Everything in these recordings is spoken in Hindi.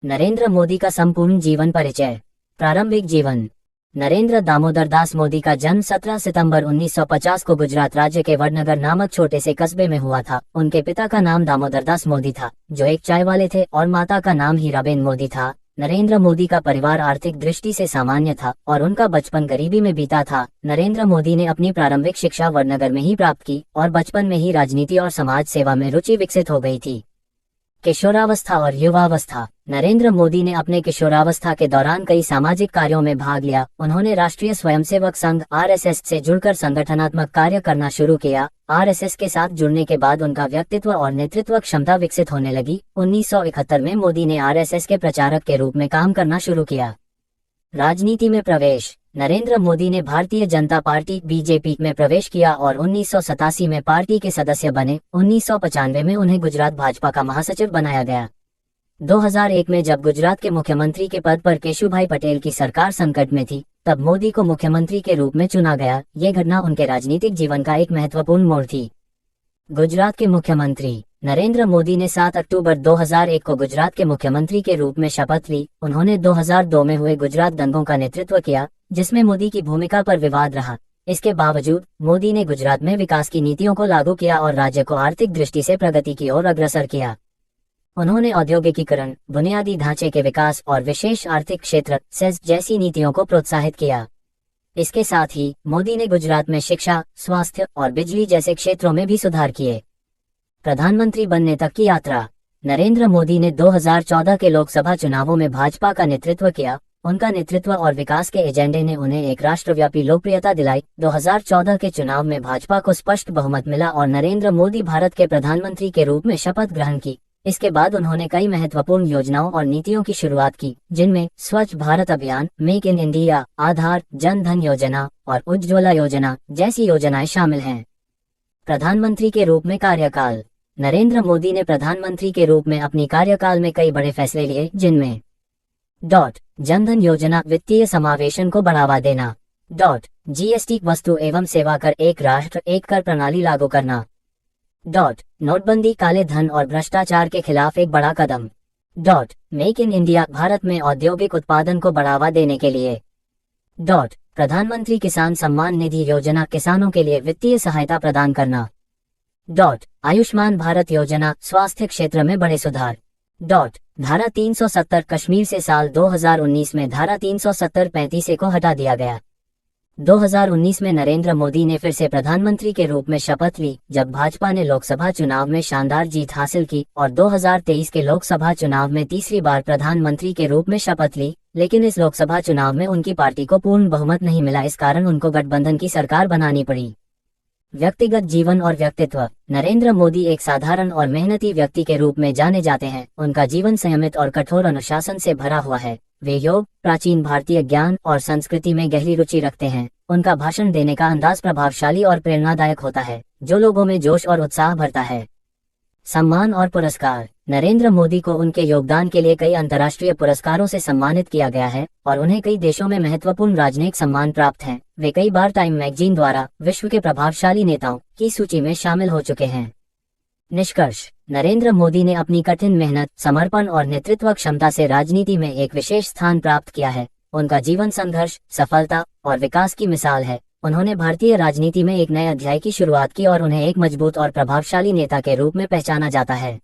नरेंद्र मोदी का संपूर्ण जीवन परिचय। प्रारंभिक जीवन। नरेंद्र दामोदर दास मोदी का जन्म 17 सितंबर 1950 को गुजरात राज्य के वडनगर नामक छोटे से कस्बे में हुआ था। उनके पिता का नाम दामोदर दास मोदी था, जो एक चाय वाले थे, और माता का नाम हीराबेन मोदी था। नरेंद्र मोदी का परिवार आर्थिक दृष्टि से सामान्य था और उनका बचपन गरीबी में बीता था। नरेंद्र मोदी ने अपनी प्रारंभिक शिक्षा वडनगर में ही प्राप्त की और बचपन में ही राजनीति और समाज सेवा में रुचि विकसित हो गई थी। किशोरावस्था और युवावस्था। नरेंद्र मोदी ने अपने किशोरावस्था के दौरान कई सामाजिक कार्यों में भाग लिया। उन्होंने राष्ट्रीय स्वयंसेवक संघ (आरएसएस) से जुड़कर संगठनात्मक कार्य करना शुरू किया। आरएसएस के साथ जुड़ने के बाद उनका व्यक्तित्व और नेतृत्व क्षमता विकसित होने लगी। 1971 में मोदी ने आरएसएस के प्रचारक के रूप में काम करना शुरू किया। राजनीति में प्रवेश। नरेंद्र मोदी ने भारतीय जनता पार्टी (बीजेपी) में प्रवेश किया और 1987 में पार्टी के सदस्य बने। 1995 में उन्हें गुजरात भाजपा का महासचिव बनाया गया। 2001 में जब गुजरात के मुख्यमंत्री के पद पर केशुभाई पटेल की सरकार संकट में थी, तब मोदी को मुख्यमंत्री के रूप में चुना गया। ये घटना उनके राजनीतिक जीवन का एक महत्वपूर्ण मोड़ थी। गुजरात के मुख्यमंत्री। नरेंद्र मोदी ने 7 अक्टूबर 2001 को गुजरात के मुख्यमंत्री के रूप में शपथ ली। उन्होंने 2002 में हुए गुजरात दंगों का नेतृत्व किया, जिसमें मोदी की भूमिका पर विवाद रहा। इसके बावजूद मोदी ने गुजरात में विकास की नीतियों को लागू किया और राज्य को आर्थिक दृष्टि से प्रगति की ओर अग्रसर किया। उन्होंने औद्योगिकीकरण, बुनियादी ढांचे के विकास और विशेष आर्थिक क्षेत्र (सेज) जैसी नीतियों को प्रोत्साहित किया। इसके साथ ही मोदी ने गुजरात में शिक्षा, स्वास्थ्य और बिजली जैसे क्षेत्रों में भी सुधार किए। प्रधानमंत्री बनने तक की यात्रा। नरेंद्र मोदी ने 2014 के लोकसभा चुनावों में भाजपा का नेतृत्व किया। उनका नेतृत्व और विकास के एजेंडे ने उन्हें एक राष्ट्रव्यापी लोकप्रियता दिलाई। 2014 के चुनाव में भाजपा को स्पष्ट बहुमत मिला और नरेंद्र मोदी भारत के प्रधानमंत्री के रूप में शपथ ग्रहण की। इसके बाद उन्होंने कई महत्वपूर्ण योजनाओं और नीतियों की शुरुआत की, जिनमें स्वच्छ भारत अभियान, मेक इन इंडिया, आधार, जन धन योजना और उज्ज्वला योजना जैसी योजनाएं शामिल हैं। प्रधानमंत्री के रूप में कार्यकाल। नरेंद्र मोदी ने प्रधानमंत्री के रूप में अपनी कार्यकाल में कई बड़े फैसले लिए, जिनमें जनधन योजना, वित्तीय समावेशन को बढ़ावा देना। जीएसटी, वस्तु एवं सेवा कर, एक राष्ट्र एक कर प्रणाली लागू करना। नोटबंदी, काले धन और भ्रष्टाचार के खिलाफ एक बड़ा कदम। मेक इन इंडिया, भारत में औद्योगिक उत्पादन को बढ़ावा देने के लिए। प्रधानमंत्री किसान सम्मान निधि योजना, किसानों के लिए वित्तीय सहायता प्रदान करना। आयुष्मान भारत योजना, स्वास्थ्य क्षेत्र में बड़े सुधार। धारा 370, कश्मीर से साल 2019 में धारा 370-35 को हटा दिया गया। 2019 में नरेंद्र मोदी ने फिर से प्रधानमंत्री के रूप में शपथ ली, जब भाजपा ने लोकसभा चुनाव में शानदार जीत हासिल की और 2023 के लोकसभा चुनाव में तीसरी बार प्रधानमंत्री के रूप में शपथ ली। लेकिन इस लोकसभा चुनाव में उनकी पार्टी को पूर्ण बहुमत नहीं मिला, इस कारण उनको गठबंधन की सरकार बनानी पड़ी। व्यक्तिगत जीवन और व्यक्तित्व। नरेंद्र मोदी एक साधारण और मेहनती व्यक्ति के रूप में जाने जाते हैं। उनका जीवन संयमित और कठोर अनुशासन से भरा हुआ है। वे योग, प्राचीन भारतीय ज्ञान और संस्कृति में गहरी रुचि रखते हैं। उनका भाषण देने का अंदाज प्रभावशाली और प्रेरणादायक होता है, जो लोगों में जोश और उत्साह भरता है। सम्मान और पुरस्कार। नरेंद्र मोदी को उनके योगदान के लिए कई अंतर्राष्ट्रीय पुरस्कारों से सम्मानित किया गया है और उन्हें कई देशों में महत्वपूर्ण राजनयिक सम्मान प्राप्त हैं। वे कई बार टाइम मैगजीन द्वारा विश्व के प्रभावशाली नेताओं की सूची में शामिल हो चुके हैं। निष्कर्ष। नरेंद्र मोदी ने अपनी कठिन मेहनत, समर्पण और नेतृत्व क्षमता से राजनीति में एक विशेष स्थान प्राप्त किया है। उनका जीवन संघर्ष, सफलता और विकास की मिसाल है। उन्होंने भारतीय राजनीति में एक नए अध्याय की शुरुआत की और उन्हें एक मजबूत और प्रभावशाली नेता के रूप में पहचाना जाता है।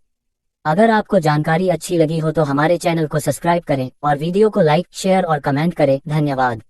अगर आपको जानकारी अच्छी लगी हो तो हमारे चैनल को सब्सक्राइब करें और वीडियो को लाइक, शेयर और कमेंट करें। धन्यवाद।